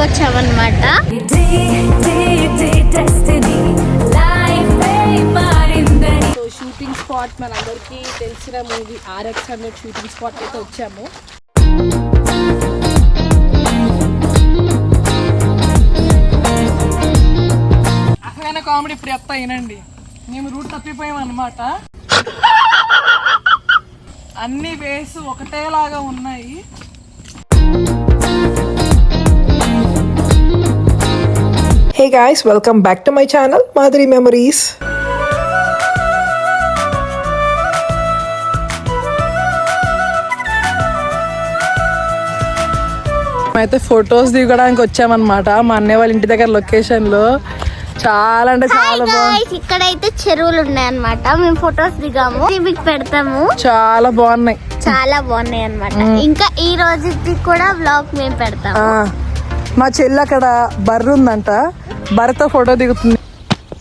వచ్చామన్నమాట. Shooting spot మనందరికీ తెలిసిన మూవీ RX100 షూటింగ్ స్పాట్ అయితే వచ్చాము. అసలైన కామెడీ ఇప్పుడు చెప్తా వినండి. మేము రూట్ తప్పిపోయాం అన్నమాట. అన్ని వేస్ ఒకటేలాగా ఉన్నాయి. Hey guys, welcome back to my channel Madhuri Memories. అయితే ఫొటోస్ దిగడానికి వచ్చామన్నమాట. మా అన్నయ్య వాళ్ళ ఇంటి దగ్గర లొకేషన్ లో చాలా అంటే చాలా బాగుంది. ఇక్కడైతే చెరువులు ఉన్నాయి అన్నమాట. మేము ఫొటోస్ దిగాము, మీకు పెడతాము. చాలా బాగున్నాయి, చాలా బాగున్నాయి అన్నమాట. ఇంకా ఈ రోజు కూడా వ్లాగ్ మేము పెడతాము. మా చెల్లి అక్కడ బర్రె ఉందంట, బర్రెతో ఫోటో దిగుతుంది.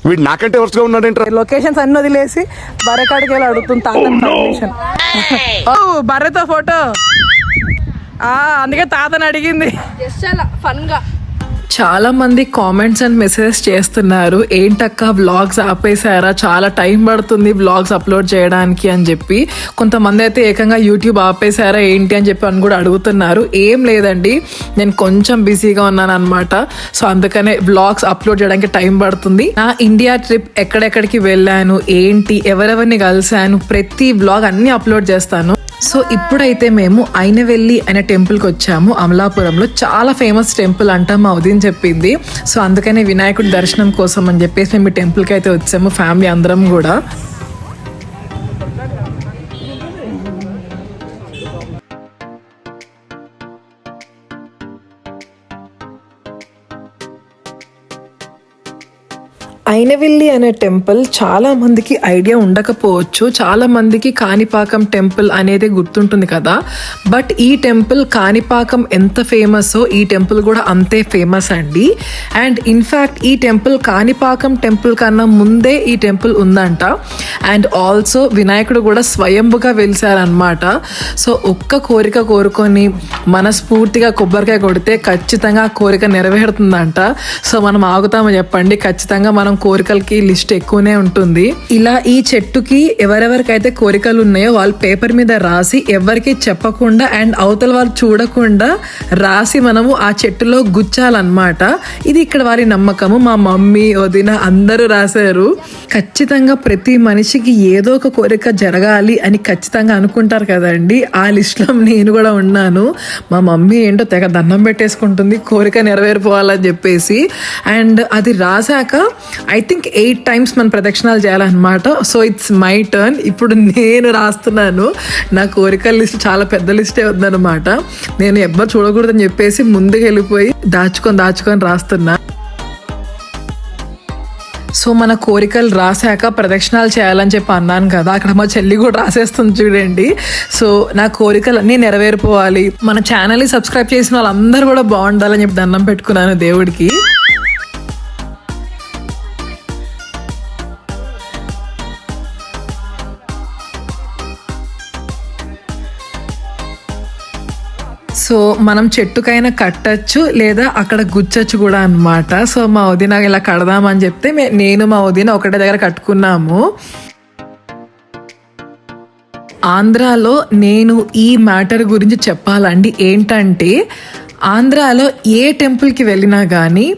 వీడు నాకంటే వరుసగా ఉన్నాడు. లొకేషన్స్ అన్ని వదిలేసి బర్రె కాడికి వెళ్ళి అడుగుతుంది తాతని పర్మిషన్. బర్రెతో ఫోటో, అందుకే తాతని అడిగింది. చాలా ఫన్ గా చాలా మంది కామెంట్స్ అండ్ మెసేజెస్ చేస్తున్నారు, ఏంటక్క వ్లాగ్స్ ఆపేసారా, చాలా టైం పడుతుంది వ్లాగ్స్ అప్లోడ్ చేయడానికి అని చెప్పి. కొంతమంది అయితే ఏకంగా యూట్యూబ్ ఆపేసారా ఏంటి అని చెప్పి అని కూడా అడుగుతున్నారు. ఏం లేదండి, నేను కొంచెం బిజీగా ఉన్నాను అనమాట. సో అందుకనే వ్లాగ్స్ అప్లోడ్ చేయడానికి టైం పడుతుంది. నా ఇండియా ట్రిప్ ఎక్కడెక్కడికి వెళ్ళాను, ఏంటి, ఎవరెవరిని కలిసాను, ప్రతి వ్లాగ్ అన్ని అప్లోడ్ చేస్తాను. సో ఇప్పుడైతే మేము అయినవెల్లి అనే టెంపుల్కి వచ్చాము. అమలాపురంలో చాలా ఫేమస్ టెంపుల్ అంట మా ఉదయం చెప్పింది. సో అందుకనే వినాయకుడి దర్శనం కోసం అని చెప్పేసి మేము ఈ టెంపుల్కి అయితే వచ్చాము, ఫ్యామిలీ అందరం కూడా. అయినవెల్లి అనే టెంపుల్ చాలా మందికి ఐడియా ఉండకపోవచ్చు. చాలా మందికి కాణిపాకం టెంపుల్ అనేది గుర్తుంటుంది కదా. బట్ ఈ టెంపుల్ కాణిపాకం ఎంత ఫేమసో ఈ టెంపుల్ కూడా అంతే ఫేమస్ అండి. అండ్ ఇన్ఫ్యాక్ట్ ఈ టెంపుల్ కాణిపాకం టెంపుల్ కన్నా ముందే ఈ టెంపుల్ ఉందంట. అండ్ ఆల్సో వినాయకుడు కూడా స్వయంభుగా వెలిసారనమాట. సో ఒక్క కోరిక కోరుకొని మనస్ఫూర్తిగా కొబ్బరికాయ కొడితే ఖచ్చితంగా ఆ కోరిక నెరవేరుతుందంట. సో మనం ఆగుతామో చెప్పండి, ఖచ్చితంగా మనం కోరికలకి లిస్ట్ ఎక్కువనే ఉంటుంది. ఇలా ఈ చెట్టుకి ఎవరెవరికైతే కోరికలు ఉన్నాయో వాళ్ళు పేపర్ మీద రాసి ఎవరికి చెప్పకుండా అండ్ అవతల వాళ్ళు చూడకుండా రాసి మనము ఆ చెట్టులో గుచ్చాలన్నమాట. ఇది ఇక్కడ వారి నమ్మకము. మా మమ్మీ వదిన అందరూ రాశారు. ఖచ్చితంగా ప్రతి మనిషికి ఏదో ఒక కోరిక జరగాలి అని ఖచ్చితంగా అనుకుంటారు కదండి. ఆ లిస్ట్ లో నేను కూడా ఉన్నాను. మా మమ్మీ ఏంటో తెగ దండం పెట్టేసుకుంటుంది కోరిక నెరవేరిపోవాలని చెప్పేసి. అండ్ అది రాశాక ఐ థింక్ 8 times మన ప్రదక్షిణాలు చేయాలన్నమాట. So it's my turn. ఇప్పుడు నేను రాస్తున్నాను. నా కోరికల లిస్ట్ చాలా పెద్ద లిస్టే ఉందన్నమాట. నేను ఎవ్వరు చూడకూడదని చెప్పేసి ముందుకు వెళ్ళిపోయి దాచుకొని రాస్తున్నా. సో మన కోరికలు రాశాక ప్రదక్షిణాలు చేయాలని చెప్పి అన్నాను కదా, అక్కడ మా చెల్లి కూడా రాసేస్తుంది చూడండి. సో నా కోరికలు అన్నీ నెరవేరిపోవాలి, మన ఛానల్ని సబ్స్క్రైబ్ చేసిన వాళ్ళందరూ కూడా బాగుండాలని చెప్పి దండం పెట్టుకున్నాను దేవుడికి. సో మనం చెట్టుకైనా కట్టచ్చు లేదా అక్కడ గుచ్చచ్చు కూడా అన్నమాట. సో మా వదిన ఇలా కడదామని చెప్తే నేను మా వదిన ఒకటే దగ్గర కట్టుకున్నాము. ఆంధ్రాలో నేను ఈ మ్యాటర్ గురించి చెప్పాలండి. ఏంటంటే ఆంధ్రాలో ఏ టెంపుల్కి వెళ్ళినా కానీ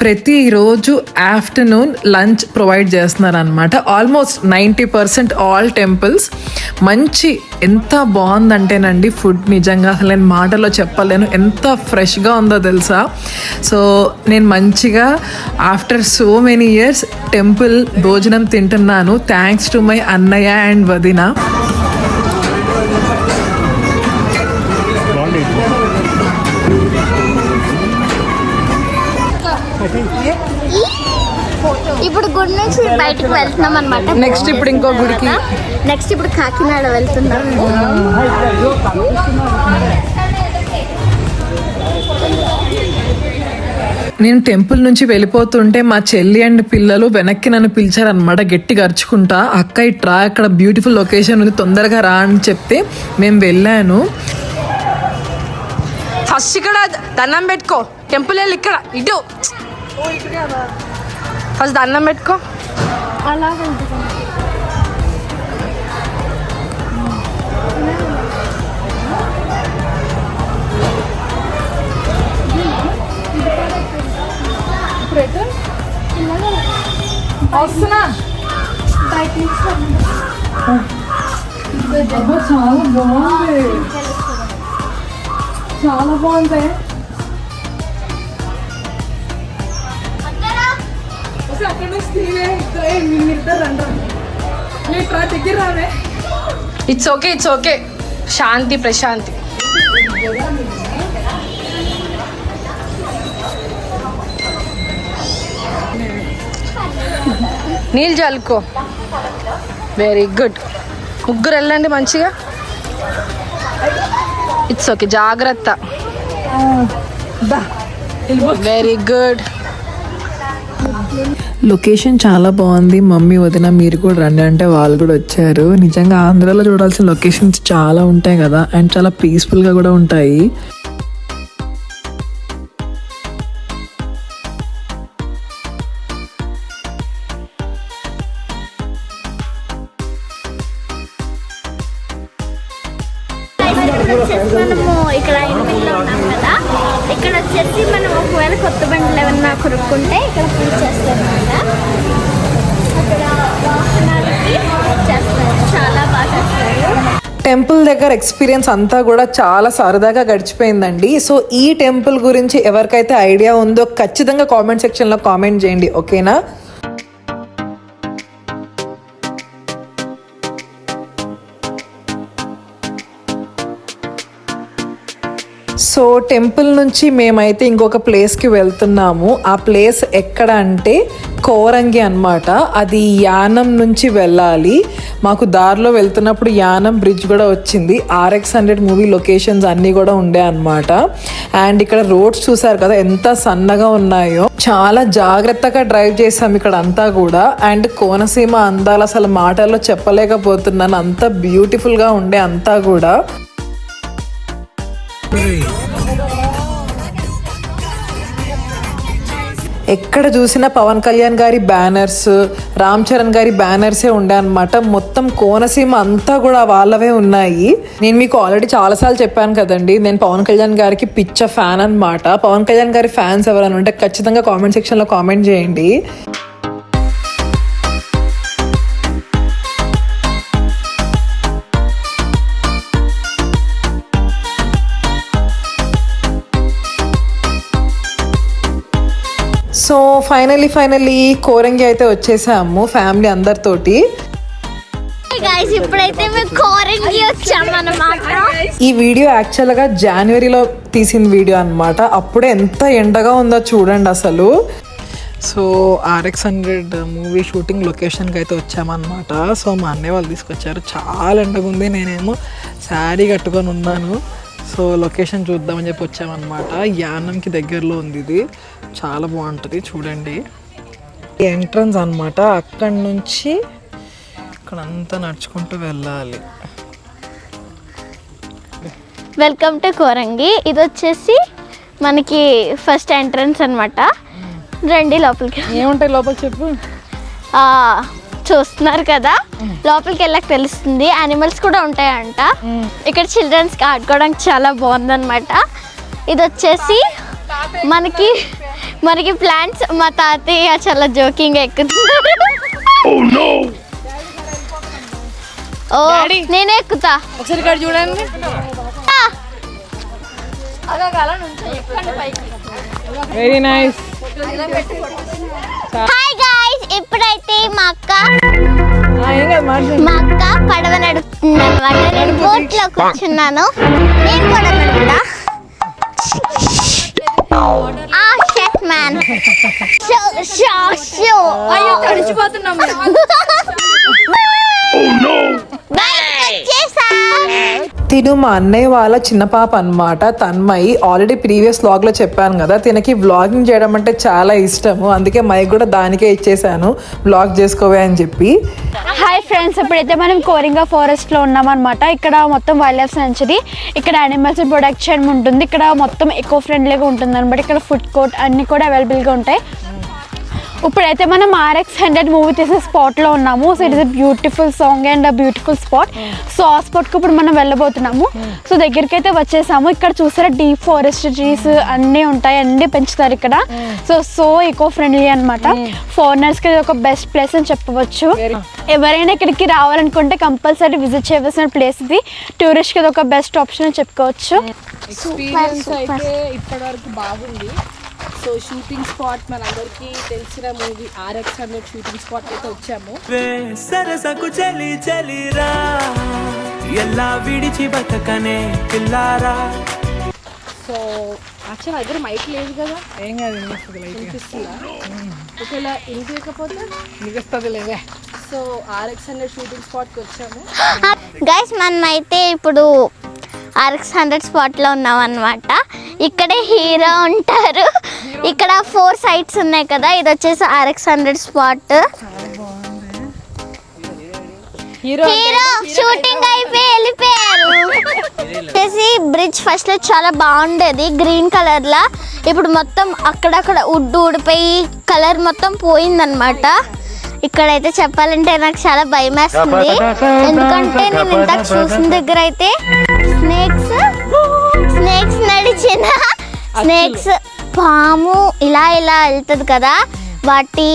ప్రతిరోజు ఆఫ్టర్నూన్ లంచ్ ప్రొవైడ్ చేస్తున్నారు అనమాట. ఆల్మోస్ట్ 90% ఆల్ టెంపుల్స్ మంచి, ఎంత బాగుందంటేనండి ఫుడ్ నిజంగా అసలు నేను మాటల్లో చెప్పలేను, ఎంత ఫ్రెష్గా ఉందో తెలుసా. సో నేను మంచిగా after so many years temple భోజనం తింటున్నాను. థ్యాంక్స్ టు మై అన్నయ్య అండ్ వదిన. ఇప్పుడు గుడి నుంచి బయటకు వెళ్తున్నాం అనమాట. నెక్స్ట్ ఇప్పుడు ఇంకో గుడికి, నెక్స్ట్ ఇప్పుడు కాకినాడ వెళ్తున్నాము. నేను టెంపుల్ నుంచి వెళ్ళిపోతుంటే మా చెల్లి అండ్ పిల్లలు వెనక్కి నన్ను పిలిచారనమాట, గట్టిగా అరుచుకుంటా, అక్క ఇట్రా అక్కడ బ్యూటిఫుల్ లొకేషన్ ఉంది తొందరగా రా అని చెప్తే మేము వెళ్ళాను. ఫస్ట్ ఇక్కడ దండం పెట్టుకో, టెంపుల్ వెళ్ళి ఇక్కడ ఇటు ఫస్ట్ దండం పెట్టుకో. అలా వస్తున్నా. చాలా బాగుంది. It's okay, it's okay. Shanti Prashanti. నీళ్ళు చల్లుకో. Very good. ముగ్గురు వెళ్ళండి మంచిగా. ఇట్స్ ఓకే, జాగ్రత్త. Very good. లొకేషన్ చాలా బాగుంది. మమ్మీ వదిన మీరు కూడా రండి అంటే వాళ్ళు కూడా వచ్చారు. నిజంగా ఆంధ్రాలో చూడాల్సిన లొకేషన్స్ చాలా ఉంటాయి కదా, అండ్ చాలా పీస్ఫుల్గా కూడా ఉంటాయి. మనము ఇక్కడ ఇంటిలో ఉన్నాం కదా, ఇక్కడ వచ్చేసి మనం ఒకవేళ కొత్త బండ్లు ఏమన్నా కొనుక్కుంటే ఇక్కడ పూజ చేస్తారన్నమాట. అక్కడ వాహనాలకి చేస్తారు, చాలా బాగా చేస్తారు. టెంపుల్ దగ్గర ఎక్స్పీరియన్స్ అంతా కూడా చాలా సరదాగా గడిచిపోయిందండి. సో ఈ టెంపుల్ గురించి ఎవరికైతే ఐడియా ఉందో ఖచ్చితంగా కామెంట్ సెక్షన్లో కామెంట్ చేయండి, ఓకేనా? సో టెంపుల్ నుంచి మేమైతే ఇంకొక ప్లేస్కి వెళ్తున్నాము. ఆ ప్లేస్ ఎక్కడ అంటే కోరంగి అన్నమాట. అది యానం నుంచి వెళ్ళాలి. మాకు దారిలో వెళ్తున్నప్పుడు యానం బ్రిడ్జ్ కూడా వచ్చింది. RX100 మూవీ లొకేషన్స్ అన్నీ కూడా ఉండే అన్నమాట. అండ్ ఇక్కడ రోడ్స్ చూసారు కదా ఎంత సన్నగా ఉన్నాయో. చాలా జాగ్రత్తగా డ్రైవ్ చేసాం ఇక్కడ అంతా కూడా. అండ్ కోనసీమ అందాలు అసలు మాటల్లో చెప్పలేకపోతున్నాను, అంత బ్యూటిఫుల్గా ఉండే అంతా కూడా. ఎక్కడ చూసినా పవన్ కళ్యాణ్ గారి బ్యానర్స్, రామ్ చరణ్ గారి బ్యానర్సే ఉండే అనమాట. మొత్తం కోనసీమ అంతా కూడా వాళ్ళవే ఉన్నాయి. నేను మీకు ఆల్రెడీ చాలాసార్లు చెప్పాను కదండి, నేను పవన్ కళ్యాణ్ గారికి పిచ్చ ఫ్యాన్ అనమాట. పవన్ కళ్యాణ్ గారి ఫ్యాన్స్ ఎవరైనా ఉంటే ఖచ్చితంగా కామెంట్ సెక్షన్లో కామెంట్ చేయండి. సో ఫైనలీ కోరంగి అయితే వచ్చేసాము ఫ్యామిలీ అందరితోటి. ఇప్పుడైతే మేము కోరంగి వచ్చామన్నమాట. ఈ వీడియో యాక్చువల్గా జనవరిలో తీసిన వీడియో అన్నమాట. అప్పుడే ఎంత ఎండగా ఉందో చూడండి అసలు. సో RX100 మూవీ షూటింగ్ లొకేషన్కి అయితే వచ్చామన్నమాట. సో మా అన్నయ్య వాళ్ళు తీసుకొచ్చారు. చాలా ఎండగా ఉంది, నేనేమో శారీ కట్టుకొని ఉన్నాను. సో లొకేషన్ చూద్దామని చెప్పి వచ్చామన్నమాట. యానంకి దగ్గరలో ఉంది ఇది, చాలా బాగుంటుంది చూడండి. ఎంట్రన్స్ అన్నమాట. అక్కడి నుంచి ఇక్కడంతా నడుచుకుంటూ వెళ్ళాలి. Welcome to Korangi. ఇది వచ్చేసి మనకి ఫస్ట్ ఎంట్రన్స్ అన్నమాట. రండి లోపలికి. ఏముంటాయి లోపల చెప్పు. చూస్తున్నారు కదా, లోపలికి వెళ్ళక తెలుస్తుంది. యానిమల్స్ కూడా ఉంటాయంట. ఇక్కడ చిల్డ్రన్స్కి ఆడుకోవడానికి చాలా బాగుందన్నమాట. ఇది వచ్చేసి మనకి ప్లాంట్స్. మా తాతయ్య చాలా జోకింగ్ ఎక్కుతున్నారు. ఓ నేనే ఎక్కుతా. ఒకసారి ఇక్కడ చూడండి. Very nice. హాయ్ గైస్, ఇప్పుడైతే మా అక్క పడవ నడుపుతుంది అనమాట. నేను బోట్ లో కూర్చున్నాను. నేను కూడా నడుపుతా. Shut man. తిను మా అన్నయ్య వాళ్ళ చిన్న పాప అనమాట, తన్మయి. ఆల్రెడీ ప్రీవియస్ వ్లాగ్ లో చెప్పాను కదా, తినకి వ్లాగింగ్ చేయడం అంటే చాలా ఇష్టము. అందుకే మైక్ కూడా దానికే ఇచ్చేసాను, వ్లాగ్ చేసుకోవే అని చెప్పి. హాయ్ ఫ్రెండ్స్, ఇప్పుడైతే మనం కోరింగా ఫారెస్ట్ లో ఉన్నాం అనమాట. ఇక్కడ మొత్తం వైల్డ్ లైఫ్ సెంచరీ, ఇక్కడ యానిమల్స్ ప్రొడక్షన్ ఉంటుంది. ఇక్కడ మొత్తం ఎకో ఫ్రెండ్లీగా ఉంటుంది అనమాట. ఇక్కడ ఫుడ్ కోర్ట్ అన్ని కూడా అవైలబుల్ గా ఉంటాయి. ఇప్పుడైతే మనం RX100 మూవీ తీసే స్పాట్లో ఉన్నాము. So it is a beautiful song and a beautiful spot. So ఆ స్పాట్కి ఇప్పుడు మనం వెళ్ళబోతున్నాము. సో దగ్గరికి అయితే వచ్చేసాము. ఇక్కడ చూసారా డీప్ ఫారెస్ట్ ట్రీస్ అన్నీ ఉంటాయి, అన్నీ పెంచుతారు ఇక్కడ. సో ఈకో ఫ్రెండ్లీ అనమాట. ఫారినర్స్కి ఇది ఒక బెస్ట్ ప్లేస్ అని చెప్పవచ్చు. ఎవరైనా ఇక్కడికి రావాలనుకుంటే కంపల్సరీ విజిట్ చేయవలసిన ప్లేస్ ఇది. టూరిస్ట్కి ఇది ఒక బెస్ట్ ఆప్షన్ అని చెప్పుకోవచ్చు. ఎక్స్పీరియన్స్ అయితే ఇప్పటివరకు బాగుంది. సో షూటింగ్ స్పాట్ మనందరికీ తెలిసిన మూవీ RX100 షూటింగ్ స్పాట్ అయితే వచ్చాము. సరసకు చలి చలిరా ఎలా విడిచి బతకనే పిల్లారా. సో యాక్చువల్ దగ్గర మైక్ లేదు కదా, ఏం కాదు, వినిపిస్తుందా? ఒకవేళ వినిపించకపోతే మిగతాది లేవే. సో RX100 షూటింగ్ స్పాట్కి వచ్చాము. గైస్ మనమైతే ఇప్పుడు RX100 స్పాట్లో ఉన్నాం అనమాట. ఇక్కడే హీరో ఉంటారు. ఇక్కడ 4 సైట్స్ ఉన్నాయి కదా, ఇది వచ్చేసి RX100 స్పాట్. హీరో షూటింగ్ అయిపోయి వెళ్ళిపోయారు. వచ్చేసి బ్రిడ్జ్ ఫస్ట్ లో చాలా బాగుండేది గ్రీన్ కలర్ లా. ఇప్పుడు మొత్తం అక్కడక్కడ ఊడిపోయి కలర్ మొత్తం పోయిందనమాట. ఇక్కడైతే చెప్పాలంటే నాకు చాలా భయం వేస్తుంది, ఎందుకంటే నేను ఇంతకు చూసిన దగ్గర అయితే స్నేక్స్ నడిచిన స్నేక్స్ పాము ఇలా వెళ్తుంది కదా, వాటి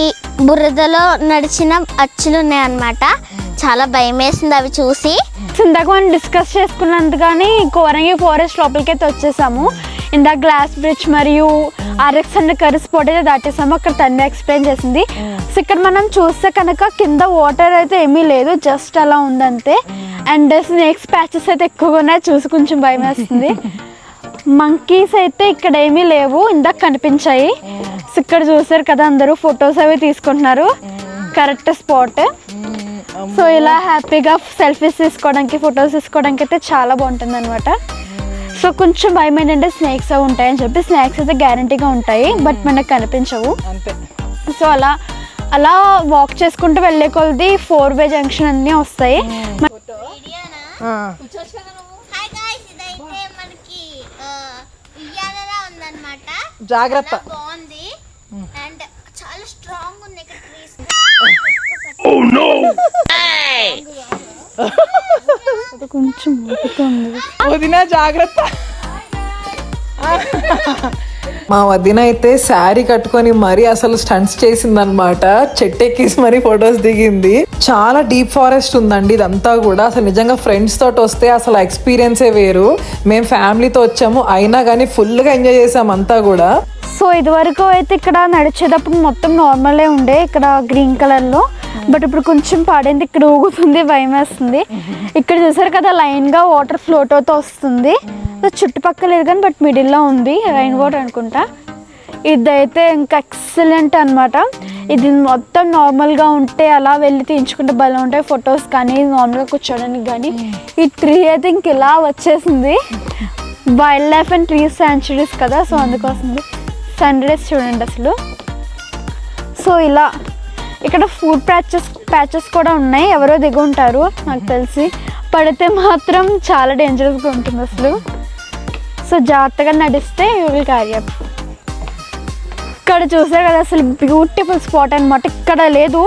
బురదలో నడిచిన అచ్చులు ఉన్నాయన్నమాట. చాలా భయం వేసింది అవి చూసి. ఇందాక మనం డిస్కస్ చేసుకున్నందుకని కోరంగి ఫారెస్ట్ లోపలికి అయితే వచ్చేసాము. ఇందాక గ్లాస్ బ్రిడ్జ్ మరియు RX100 కర్రీ స్పాట్ అయితే దాటేసాము. అక్కడ తన్వి ఎక్స్ప్లెయిన్ చేసింది. సో ఇక్కడ మనం చూస్తే కనుక కింద వాటర్ అయితే ఏమీ లేదు, జస్ట్ అలా ఉందంతే. అండ్ స్నేక్స్ ప్యాచెస్ అయితే ఎక్కువగా ఉన్నాయి, చూసి కొంచెం భయం వేస్తుంది. మంకీస్ అయితే ఇక్కడ ఏమీ లేవు, ఇందాక కనిపించాయి. సో ఇక్కడ చూసారు కదా, అందరూ ఫొటోస్ అవి తీసుకుంటున్నారు. Correct spot. సో ఇలా హ్యాపీగా సెల్ఫీస్ తీసుకోవడానికి, ఫొటోస్ తీసుకోవడానికి అయితే చాలా బాగుంటుంది అనమాట. సో కొంచెం భయం ఏంటంటే స్నేక్స్ అవి ఉంటాయని చెప్పి, స్నాక్స్ అయితే గ్యారంటీగా ఉంటాయి, బట్ మనకు కనిపించవు. సో అలా వాక్ చేసుకుంటూ వెళ్ళే కొలది 4-way జంక్షన్ అన్నీ వస్తాయి. జాగ్రత్త. బాగుంది అండ్ చాలా స్ట్రాంగ్ ఉంది. కొంచెం వదిన జాగ్రత్త. మా వదిన అయితే శారీ కట్టుకొని మరీ అసలు స్టంట్స్ చేసిందనమాట. చెట్టెక్కేసి మరీ ఫొటోస్ దిగింది. చాలా డీప్ ఫారెస్ట్ ఉందండి ఇదంతా కూడా. అసలు నిజంగా ఫ్రెండ్స్ తోటి వస్తే అసలు ఎక్స్పీరియన్సే వేరు. మేము ఫ్యామిలీతో వచ్చాము, అయినా కానీ ఫుల్గా ఎంజాయ్ చేసాం అంతా కూడా. సో ఇదివరకు అయితే ఇక్కడ నడిచేటప్పుడు మొత్తం నార్మలే ఉండే, ఇక్కడ గ్రీన్ కలర్లో. బట్ ఇప్పుడు కొంచెం పడింది, ఇక్కడ ఊగుతుంది, భయం వేస్తుంది. ఇక్కడ చూసారు కదా, లైన్గా వాటర్ ఫ్లోట్ అవుతూ వస్తుంది. చుట్టుపక్కల లేదు కానీ బట్ మిడిల్లో ఉంది, రైన్ వాటర్ అనుకుంటా. ఇదైతే ఇంకా ఎక్సలెంట్ అనమాట. ఇది మొత్తం నార్మల్గా ఉంటే అలా వెళ్ళి తీయించుకుంటే భలే ఉంటాయి ఫొటోస్ కానీ, నార్మల్గా కూర్చోడానికి కానీ. ఈ ట్రీ అయితే ఇంక ఇలా వచ్చేసింది. Wild life and tree sanctuaries కదా, సో అందుకోసం సన్ రైజ్ చూడండి అసలు. సో ఇలా ఇక్కడ ఫుడ్ ప్యాచెస్ కూడా ఉన్నాయి, ఎవరో దిగి ఉంటారు నాకు తెలిసి. పడితే మాత్రం చాలా డేంజరస్గా ఉంటుంది అసలు. సో జాగ్రత్తగా నడిస్తే యూ విల్ క్యారీ అప్. ఇక్కడ చూసారు కదా, అసలు బ్యూటిఫుల్ స్పాట్ అనమాట. ఇక్కడ లేదు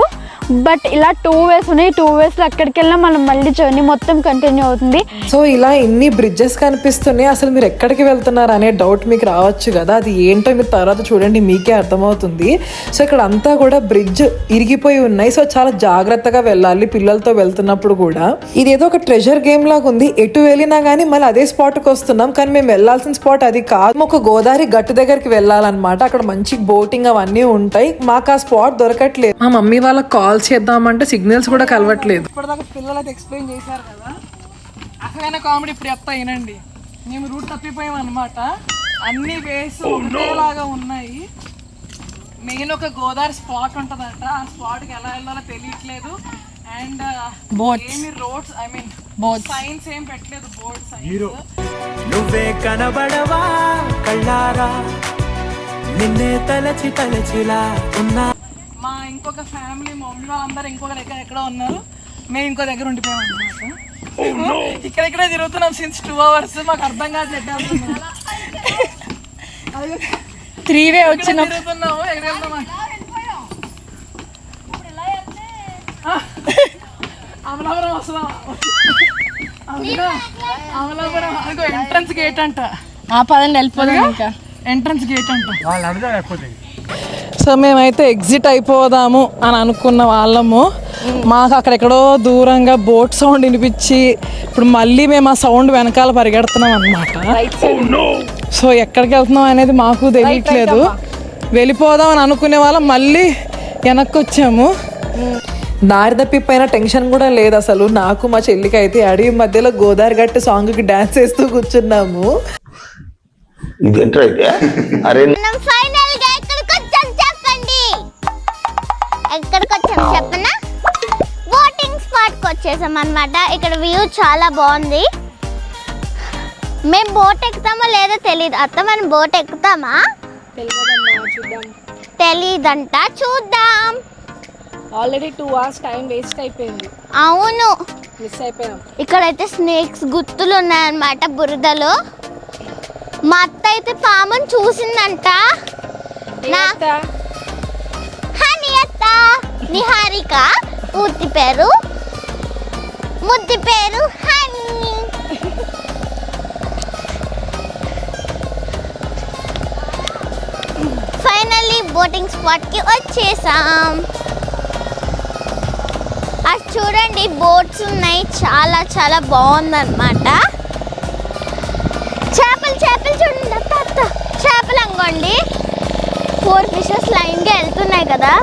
బట్ ఇలా 2 ways ఉన్నాయి. 2 waysలో అక్కడికి వెళ్ళినా మనం మళ్ళీ జర్నీ మొత్తం కంటిన్యూ అవుతుంది. సో ఇలా ఎన్ని బ్రిడ్జెస్ కనిపిస్తున్నాయి, అసలు మీరు ఎక్కడికి వెళ్తున్నారు అనే డౌట్ మీకు రావచ్చు కదా. అది ఏంటో మీరు తర్వాత చూడండి, మీకే అర్థమవుతుంది. సో ఇక్కడ అంతా కూడా బ్రిడ్జ్ ఇరిగిపోయి ఉన్నాయి. సో చాలా జాగ్రత్తగా వెళ్ళాలి పిల్లలతో వెళ్తున్నప్పుడు కూడా. ఇదేదో ఒక ట్రెజర్ గేమ్ లాగా ఉంది. ఎటు వెళ్ళినా కానీ మళ్ళీ అదే స్పాట్కి వస్తున్నాం, కానీ మేము వెళ్ళాల్సిన స్పాట్ అది కాదు. ఒక గోదావరి గట్టు దగ్గరికి వెళ్ళాలన్నమాట. అక్కడ మంచి బోటింగ్ అవన్నీ ఉంటాయి. మాకు ఆ స్పాట్ దొరకట్లేదు. మా మమ్మీ వాళ్ళ కాల్ చేద్దామంటే సిగ్నల్స్ కూడా కలవట్లేదు. ఇప్పటిదాకా పిల్లలు అయితే ఎక్స్ప్లెయిన్ చేశారు కదా, అసలైన కామెడీ ఇప్పుడు చెప్తా వినండి. మేము రూట్ తప్పిపోయాం అనమాట. అన్ని వేస్ ఉండేలాగా ఉన్నాయి. మెయిన్ ఒక గోదావరి స్పాట్ ఉంటుందంట, ఆ స్పాట్కి ఎలా వెళ్ళాలో తెలియట్లేదు. అండ్ ఏమి రోడ్స్, ఐ మీన్ సైన్స్ ఏం పెట్టలేదు, బోర్డ్ సైన్స్. నువ్వే కనబడవా కళ్ళారా, నిన్నే తలచి తలచిలా ఉన్నా. మా ఇంకొక ఫ్యామిలీ, మా మమ్మీ వాళ్ళందరూ ఇంకొక దగ్గర ఎక్కడో ఉన్నారు, మేము ఇంకో దగ్గర ఉండిపోయాం అన్నమాట. ఇక్కడెక్కడే తిరుగుతున్నాం సిన్స్ 2 hours. మాకు అర్థం కాదు 3 వచ్చిన తిరుగుతున్నాము. ఎక్కడ వెళ్తామా? అమలాపురం వస్తున్నాం. అమలాపురం అనుకో ఎంట్రన్స్ గేట్ అంట. పదండి వెళ్ళిపోదాం. ఇంకా ఎంట్రన్స్ గేట్ అంట. సో మేమైతే ఎగ్జిట్ అయిపోదాము అని అనుకున్న వాళ్ళము. మాకు అక్కడెక్కడో దూరంగా బోట్ సౌండ్ వినిపించి ఇప్పుడు మళ్ళీ మేము ఆ సౌండ్ వెనకాల పరిగెడుతున్నాం అనమాట. సో ఎక్కడికి వెళ్తున్నాం అనేది మాకు తెలియట్లేదు. వెళ్ళిపోదాం అని అనుకునే వాళ్ళం మళ్ళీ వెనక్కి వచ్చాము. దారి తప్పిపోయిన టెన్షన్ కూడా లేదు అసలు. నాకు మా చెల్లికి అయితే అడవి మధ్యలో గోదావరి గట్టు సాంగ్కి డాన్స్ వేస్తూ కూర్చున్నాము. మనం ఫైనల్ గా ఎక్కడికి వచ్చాం చెప్పండి. ఎక్కడికి వచ్చాం చెప్పనా? బోటింగ్ స్పాట్ కి వచ్చేసాం అన్నమాట. ఇక్కడ వ్యూ చాలా బాగుంది. మేము బోట్ ఎక్కుతామో లేదో తెలియదు. అత్త మనం బోట్ ఎక్కుతామా? తెలీదంట, చూద్దాం. ఆల్రెడీ 2 hours టైం వేస్ట్ అయిపోయింది. అవును, మిస్ అయిపోయాం. ఇక్కడైతే స్నేక్స్ గుర్తులు ఉన్నాయన్నమాట బురదలో. మా అత్త అయితే పాముని చూసిందంట. హనీ అత్త, నిహారిక పూర్తి పేరు, ముద్దు పేరు హనీ. ఫైనల్లీ బోటింగ్ స్పాట్ కి వచ్చేసాం. అది చూడండి, బోట్స్ ఉన్నాయి, చాలా చాలా బాగుందన్నమాట. చేపలు చేపలు చూడండి అత్త, అత్త చేపలు అనుకోండి. 4 ఫిషెస్ లైన్గా వెళ్తున్నాయి కదా.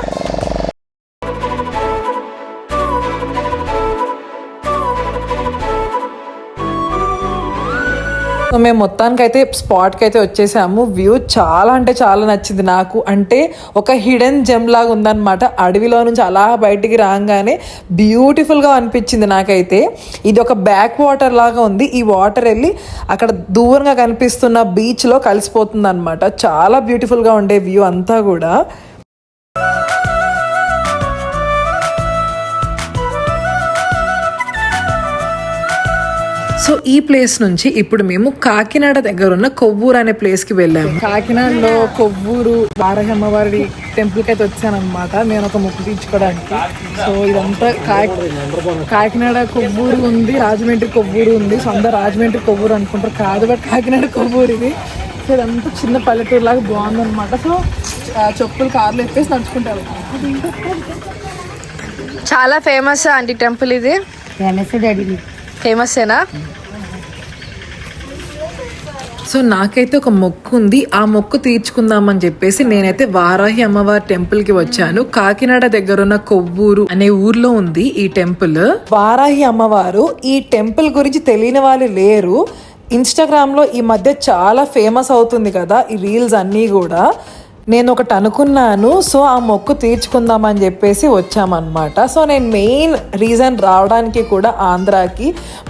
సో మేము మొత్తానికి అయితే స్పాట్కి అయితే వచ్చేసాము. వ్యూ చాలా అంటే చాలా నచ్చింది నాకు. అంటే ఒక హిడెన్ జెమ్ లాగా ఉందన్నమాట. అడవిలో నుంచి అలా బయటికి రాగానే బ్యూటిఫుల్గా అనిపించింది నాకైతే. ఇది ఒక బ్యాక్ వాటర్ లాగా ఉంది. ఈ వాటర్ వెళ్ళి అక్కడ దూరంగా కనిపిస్తున్న బీచ్లో కలిసిపోతుంది అనమాట. చాలా బ్యూటిఫుల్గా ఉండే వ్యూ అంతా కూడా. సో ఈ ప్లేస్ నుంచి ఇప్పుడు మేము కాకినాడ దగ్గర ఉన్న కొవ్వూరు అనే ప్లేస్కి వెళ్ళాము. కాకినాడలో కొవ్వూరు వారాహి అమ్మవారి టెంపుల్కి అయితే వచ్చానమాట. నేను ఒక మొక్కు తీర్చుకోవడానికి. సో ఇదంతా కాకినాడ కొవ్వూరు ఉంది, రాజమండ్రి కొవ్వూరు ఉంది. సో అందరూ రాజమండ్రి కొవ్వూరు అనుకుంటారు, కాదు బట్ కాకినాడ కొవ్వూరు ఇది. సో ఇదంతా చిన్న పల్లెటూరు లాగా బాగుందన్నమాట. సో చెప్పులు కార్లు ఎప్పేసి నడుచుకుంటారు. చాలా ఫేమస్ ఆంటీ టెంపుల్ ఇది. ఫేమస్సేనా? సో నాకైతే ఒక మొక్కు ఉంది. ఆ మొక్కు తీర్చుకుందామని చెప్పేసి నేనైతే వారాహి అమ్మవారి టెంపుల్ కి వచ్చాను. కాకినాడ దగ్గర ఉన్న కొవ్వూరు అనే ఊర్లో ఉంది ఈ టెంపుల్. వారాహి అమ్మవారు ఈ టెంపుల్ గురించి తెలియని వాళ్ళు లేరు. ఇన్స్టాగ్రామ్ లో ఈ మధ్య చాలా ఫేమస్ అవుతుంది కదా ఈ రీల్స్ అన్నీ కూడా. నేను ఒకటి అనుకున్నాను. సో ఆ మొక్కు తీర్చుకుందామని చెప్పేసి వచ్చామన్నమాట. సో నేను మెయిన్ రీజన్ రావడానికి కూడా ఆంధ్రాకి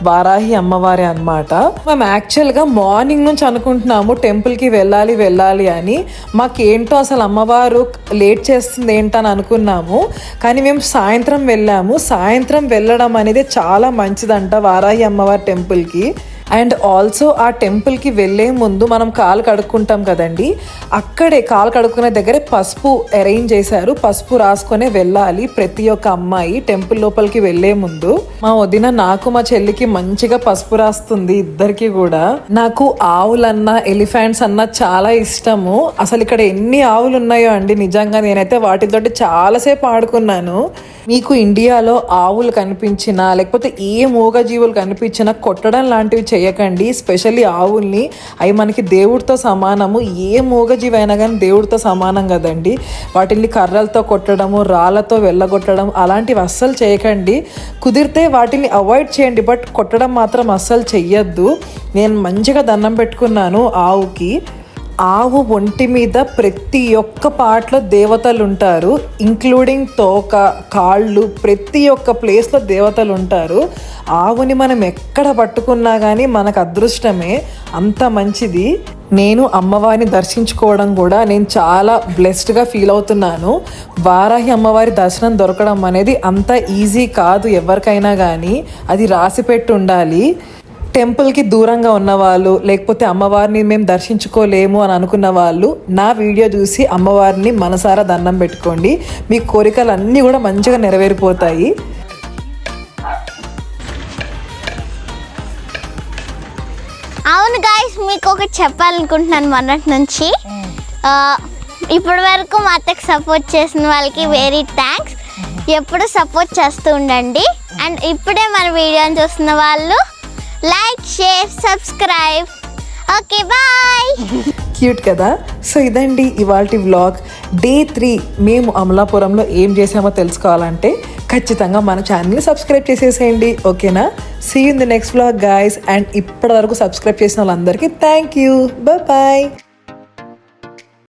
వారాహి అమ్మవారి అన్నమాట. మేము యాక్చువల్గా మార్నింగ్ నుంచి అనుకుంటున్నాము టెంపుల్కి వెళ్ళాలి అని. మాకేంటో అసలు అమ్మవారు లేట్ చేస్తుంది ఏంటని అనుకున్నాము. కానీ మేము సాయంత్రం వెళ్ళాము. సాయంత్రం వెళ్ళడం అనేది చాలా మంచిదంట వారాహి అమ్మవారి టెంపుల్కి. అండ్ ఆల్సో ఆ టెంపుల్కి వెళ్ళే ముందు మనం కాలు కడుక్కుంటాం కదండి, అక్కడే కాలు కడుక్కునే దగ్గరే పసుపు అరేంజ్ చేశారు. పసుపు రాసుకొని వెళ్ళాలి ప్రతి ఒక్క అమ్మాయి టెంపుల్ లోపలికి వెళ్ళే ముందు. మా వదిన నాకు మా చెల్లికి మంచిగా పసుపు రాస్తుంది, ఇద్దరికి కూడా. నాకు ఆవులన్నా ఎలిఫెంట్స్ అన్నా చాలా ఇష్టము. అసలు ఇక్కడ ఎన్ని ఆవులు ఉన్నాయో అండి, నిజంగా నేనైతే వాటితోటి చాలాసేపు ఆడుకున్నాను. మీకు ఇండియాలో ఆవులు కనిపించినా లేకపోతే ఏ మూగజీవులు కనిపించినా కొట్టడం లాంటివి చేయకండి. స్పెషల్లీ ఆవుల్ని. అవి మనకి దేవుడితో సమానము. ఏ మూగజీవి అయినా కానీ దేవుడితో సమానం కదండి. వాటిని కర్రలతో కొట్టడము, రాళ్ళతో వెళ్ళగొట్టడం అలాంటివి అస్సలు చేయకండి. కుదిరితే వాటిని అవాయిడ్ చేయండి, బట్ కొట్టడం మాత్రం అస్సలు చెయ్యొద్దు. నేను మంచిగా దండం పెట్టుకున్నాను ఆవుకి. ఆవు ఒంటి మీద ప్రతి ఒక్క పార్ట్లో దేవతలు ఉంటారు, ఇంక్లూడింగ్ తోక, కాళ్ళు, ప్రతి ఒక్క ప్లేస్లో దేవతలు ఉంటారు. ఆవుని మనం ఎక్కడ పట్టుకున్నా కానీ మనకు అదృష్టమే, అంత మంచిది. నేను అమ్మవారిని దర్శించుకోవడం కూడా నేను చాలా బ్లెస్డ్గా ఫీల్ అవుతున్నాను. వారాహి అమ్మవారి దర్శనం దొరకడం అనేది అంత ఈజీ కాదు ఎవరికైనా కానీ, అది రాసిపెట్టి ఉండాలి. టెంపుల్కి దూరంగా ఉన్నవాళ్ళు, లేకపోతే అమ్మవారిని మేము దర్శించుకోలేము అని అనుకున్న వాళ్ళు నా వీడియో చూసి అమ్మవారిని మనసారా దండం పెట్టుకోండి. మీ కోరికలు అన్నీ కూడా మంచిగా నెరవేరిపోతాయి. అవును గాయస్, మీకు ఒకటి చెప్పాలనుకుంటున్నాను. మొన్నటి నుంచి ఇప్పటి వరకు మా అత్తకి సపోర్ట్ చేసిన వాళ్ళకి వెరీ థ్యాంక్స్. ఎప్పుడు సపోర్ట్ చేస్తూ ఉండండి. అండ్ ఇప్పుడే మన వీడియోని చూస్తున్న వాళ్ళు like, share, subscribe. Okay, bye. Cute కదా. సో ఇదండి ఇవాల్టి వ్లాగ్. డే 3 మేము అమలాపురంలో ఏం చేసామో తెలుసుకోవాలంటే ఖచ్చితంగా మన ఛానల్ని సబ్స్క్రైబ్ చేసేసేయండి. ఓకేనా? See you in the next vlog guys. And ఇప్పటి వరకు సబ్స్క్రైబ్ చేసిన వాళ్ళందరికీ థ్యాంక్ యూ. బాయ్.